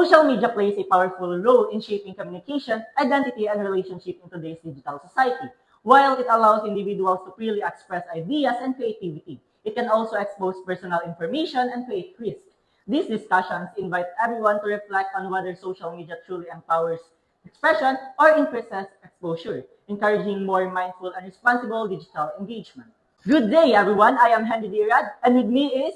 Social media plays a powerful role in shaping communication, identity, and relationship in today's digital society. While it allows individuals to freely express ideas and creativity, it can also expose personal information and create risk. These discussions invite everyone to reflect on whether social media truly empowers expression or increases exposure, encouraging more mindful and responsible digital engagement. Good day, everyone. I am Henry Dirad, and with me is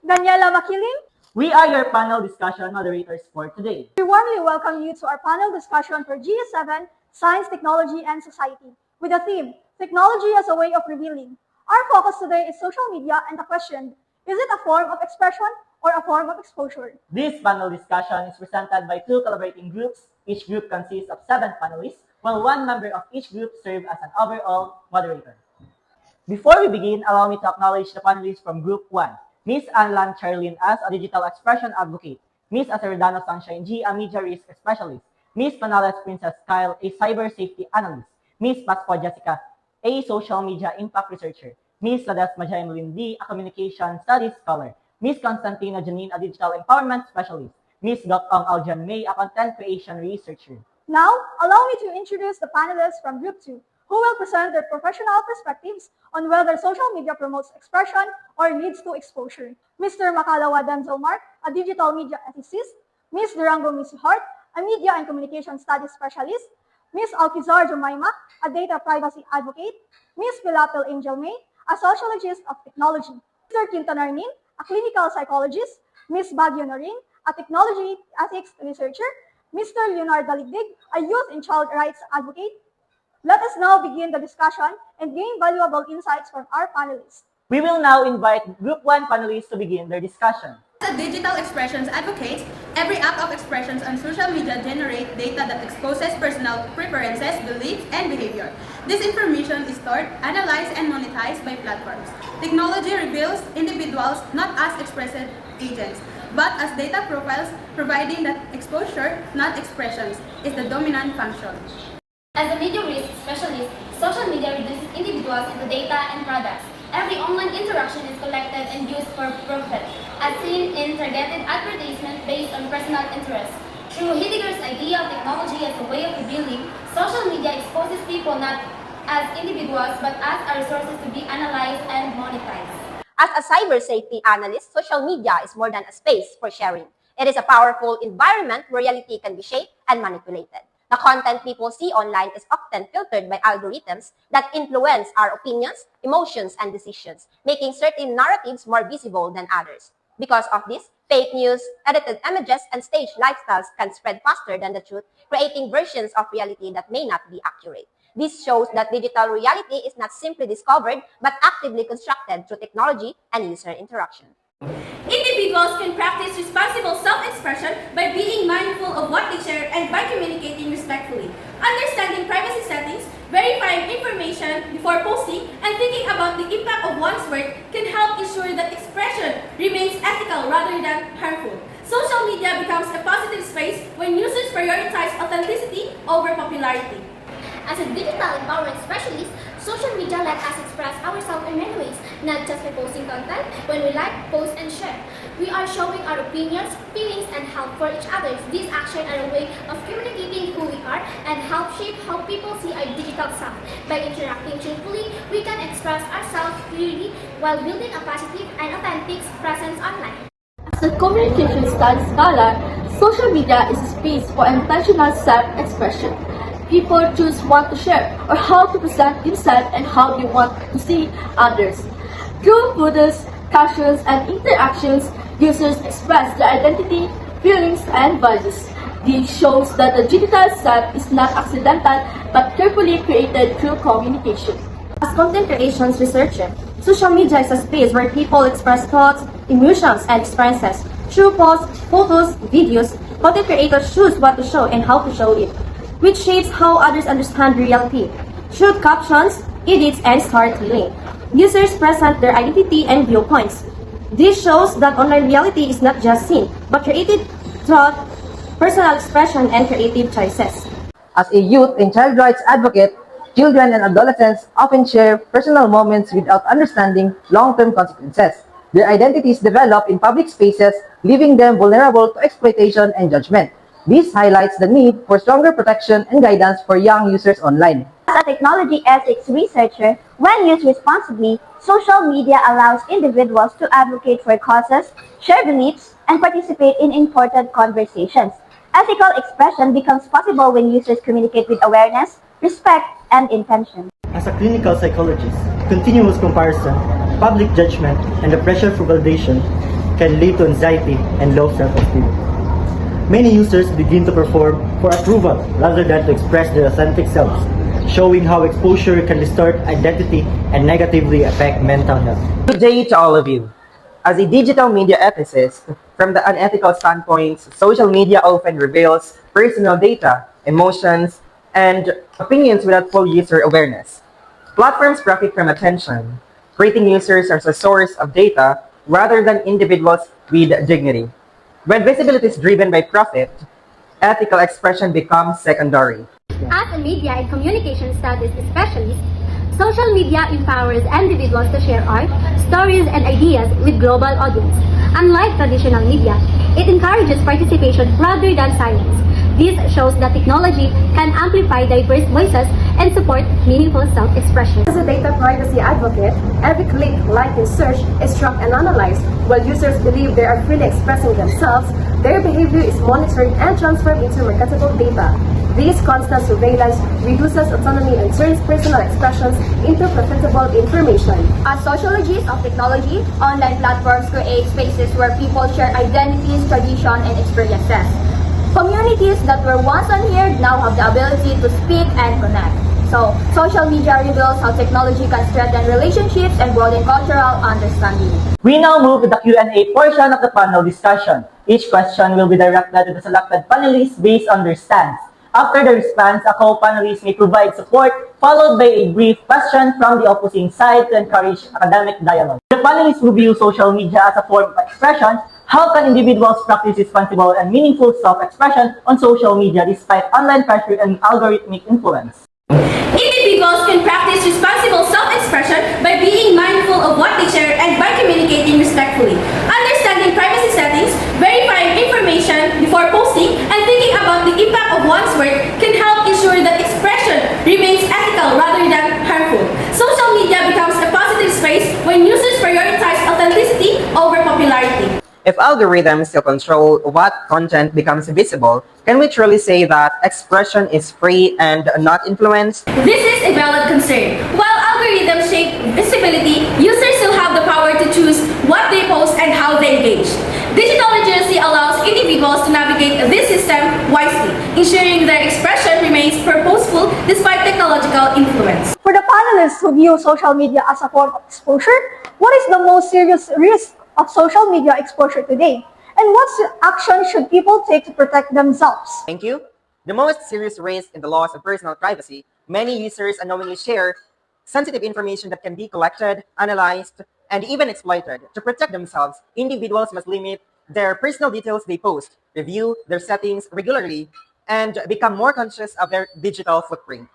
Daniela Makiling, we are your panel discussion moderators for today. we warmly welcome you to our panel discussion for GS7, Science, Technology, and Society, with the theme, Technology as a Way of Revealing. Our focus today is social media and the question, is it a form of expression or a form of exposure? This panel discussion is presented by two collaborating groups. Each group consists of 7 panelists, while one member of each group serves as an overall moderator. Before we begin, allow me to acknowledge the panelists from Group 1. Ms. Anlan Charlene as a digital expression advocate, Ms. Aceredano Sunshine G, a media risk specialist, Ms. Panales Princess Kyle, a cyber safety analyst, Ms. Paspo Jessica, a social media impact researcher, Ms. Ladesma Jaime Lindy, a communication studies scholar, Ms. Constantina Janine, a digital empowerment specialist, Ms. Gokong Aljan May, a content creation researcher. Now, allow me to introduce the panelists from Group 2, who will present their professional perspectives on whether social media promotes expression or leads to exposure. Mr. Makalawa Denzel Mark, a digital media ethicist, Ms. Durango Missy Hart, a media and communication studies specialist, Ms. Alkizar Jumaima, a data privacy advocate, Ms. Pilapil Angel May, a sociologist of technology, Mr. Quintana Arnin, a clinical psychologist, Ms. Baguio Norin, a technology ethics researcher, Mr. Leonardo Daligdig, a youth and child rights advocate. Let us now begin the discussion and gain valuable insights from our panelists. We will now invite Group 1 panelists to begin their discussion. As a digital expressions advocate, every act of expressions on social media generate data that exposes personal preferences, beliefs, and behavior. This information is stored, analyzed, and monetized by platforms. Technology reveals individuals not as expressive agents, but as data profiles, providing that exposure, not expressions, is the dominant function. As a media risk specialist, social media reduces individuals into data and products. Every online interaction is collected and used for profit, as seen in targeted advertisement based on personal interests. Through Heidegger's idea of technology as a way of revealing, social media exposes people not as individuals but as a resources to be analyzed and monetized. As a cyber safety analyst, social media is more than a space for sharing. It is a powerful environment where reality can be shaped and manipulated. The content people see online is often filtered by algorithms that influence our opinions, emotions, and decisions, making certain narratives more visible than others. Because of this, fake news, edited images, and staged lifestyles can spread faster than the truth, creating versions of reality that may not be accurate. This shows that digital reality is not simply discovered, but actively constructed through technology and user interaction. Individuals can practice responsible self-expression by being mindful of what they share and by communicating respectfully. Understanding privacy settings, verifying information before posting, and thinking about the impact of one's work can help ensure that expression remains ethical rather than harmful. Social media becomes a positive space when users prioritize authenticity over popularity. As a digital empowerment specialist, social media let us express ourselves in many ways, not just by posting content. When we like, post, and share, we are showing our opinions, feelings, and help for each other. These actions are a way of communicating who we are and help shape how people see our digital self. By interacting truthfully, we can express ourselves clearly while building a positive and authentic presence online. As a communication studies scholar, social media is a space for intentional self-expression. People choose what to share or how to present themselves and how they want to see others. Through photos, captions, and interactions, users express their identity, feelings, and values. This shows that the digital self is not accidental but carefully created through communication. As content creation researcher, social media is a space where people express thoughts, emotions, and experiences. Through posts, photos, videos, content creators choose what to show and how to show it, which shapes how others understand reality. Through captions, edits, and storytelling, users present their identity and viewpoints. This shows that online reality is not just seen, but created through personal expression and creative choices. As a youth and child rights advocate, children and adolescents often share personal moments without understanding long-term consequences. Their identities develop in public spaces, leaving them vulnerable to exploitation and judgment. This highlights the need for stronger protection and guidance for young users online. As a technology ethics researcher, when used responsibly, social media allows individuals to advocate for causes, share beliefs, and participate in important conversations. Ethical expression becomes possible when users communicate with awareness, respect, and intention. As a clinical psychologist, continuous comparison, public judgment, and the pressure for validation can lead to anxiety and low self-esteem. Many users begin to perform for approval rather than to express their authentic selves, showing how exposure can distort identity and negatively affect mental health. Good day to all of you. As a digital media ethicist, from the unethical standpoint, social media often reveals personal data, emotions, and opinions without full user awareness. Platforms profit from attention, treating users as a source of data rather than individuals with dignity. When visibility is driven by profit, ethical expression becomes secondary. As a media and communication studies specialist, social media empowers individuals to share art, stories, and ideas with global audience. Unlike traditional media, it encourages participation rather than silence. This shows that technology can amplify diverse voices and support meaningful self-expression. As a data privacy advocate, every click, like, and search is tracked and analyzed. While users believe they are freely expressing themselves, their behavior is monitored and transferred into marketable data. This constant surveillance reduces autonomy and turns personal expressions into profitable information. As sociologists of technology, online platforms create spaces where people share identities, tradition, and experiences. Communities that were once unheard now have the ability to speak and connect. So, social media reveals how technology can strengthen relationships and broaden cultural understanding. We now move to the Q&A portion of the panel discussion. Each question will be directed to the selected panelists based on their stance. After the response, a co-panelist may provide support, followed by a brief question from the opposing side to encourage academic dialogue. The panelists will view social media as a form of expression. How can individuals practice responsible and meaningful self-expression on social media despite online pressure and algorithmic influence? Individuals can practice responsible self-expression by being mindful of what they share and by communicating respectfully. Understanding privacy settings, verifying information before posting, and thinking about the impact of one's work can help ensure that expression remains ethical rather than harmful. Social media becomes a positive space when users prioritize authenticity over popularity. If algorithms still control what content becomes visible, can we truly say that expression is free and not influenced? This is a valid concern. While algorithms shape visibility, users still have the power to choose what they post and how they engage. Digital literacy allows individuals to navigate this system wisely, ensuring their expression remains purposeful despite technological influence. For the panelists who view social media as a form of exposure, what is the most serious risk of social media exposure today? And what action should people take to protect themselves? Thank you. The most serious risk in the loss of personal privacy, many users unknowingly share sensitive information that can be collected, analyzed, and even exploited. To protect themselves, individuals must limit their personal details they post, review their settings regularly, and become more conscious of their digital footprint.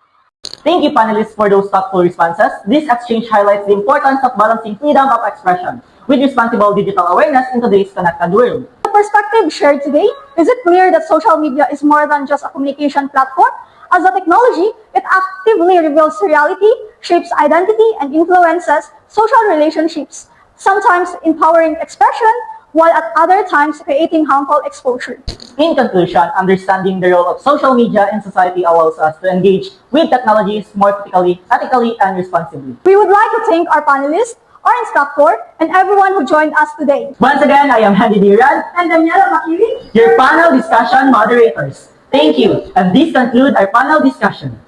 Thank you, panelists, for those thoughtful responses. This exchange highlights the importance of balancing freedom of expression with responsible digital awareness in today's connected world. The perspective shared today, is it clear that social media is more than just a communication platform? As a technology, it actively reveals reality, shapes identity, and influences social relationships, sometimes empowering expression, while at other times creating harmful exposure. In conclusion, understanding the role of social media in society allows us to engage with technologies more critically, ethically, and responsibly. We would like to thank our panelists, our instructor, and everyone who joined us today. Once again, I am Henry Diran And Daniela Makiri, your panel discussion moderators. Thank you, and this concludes our panel discussion.